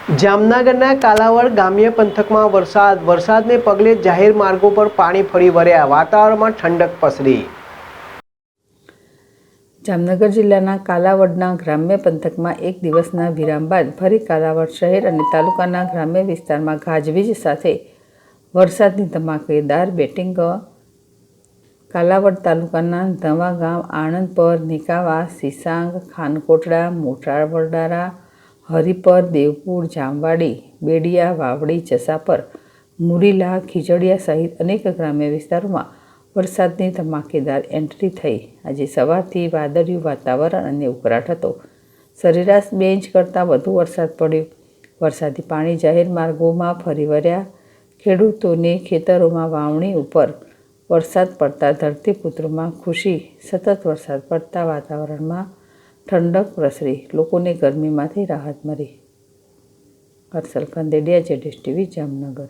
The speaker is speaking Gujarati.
જામનગરના કાલાવડ ગ્રામ્ય પંથકમાં વરસાદને પગલે જાહેર માર્ગો પર પાણી ફરી વળ્યા, વાતાવરણમાં ઠંડક પસરી। જામનગર જિલ્લાના કાલાવડના ગ્રામ્ય પંથકમાં એક દિવસના વિરામ બાદ ફરી કાલાવડ શહેર અને તાલુકાના ગ્રામ્ય વિસ્તારમાં ગાજવીજ સાથે વરસાદની ધમાકેદાર બેટિંગ। કાલાવડ તાલુકાના ધવા ગામ, આણંદપર, નિકાવા, સીસાંગ, ખાનકોટડા, મોટા વરડારા, હરિપર, દેવપુર, જામવાડી, બેડિયા, વાવડી, જસાપર, મુરીલા, ખીજડીયા સહિત અનેક ગ્રામ્ય વિસ્તારોમાં વરસાદની ધમાકેદાર એન્ટ્રી થઈ। આજે સવારથી વાદળિયું વાતાવરણ અને ઉકળાટ હતો। સરેરાશ 2 ઇંચ કરતાં વધુ વરસાદ પડ્યો। વરસાદી પાણી જાહેર માર્ગોમાં ફરી વળ્યા। ખેડૂતોને ખેતરોમાં વાવણી ઉપર વરસાદ પડતા ધરતીપુત્રોમાં ખુશી। સતત વરસાદ પડતા વાતાવરણમાં ઠંડક પ્રસરી, લોકોને ગરમીમાંથી રાહત મળી। હર્ષલ કંદેડિયા, જેડેશ ટીવી, જામનગર।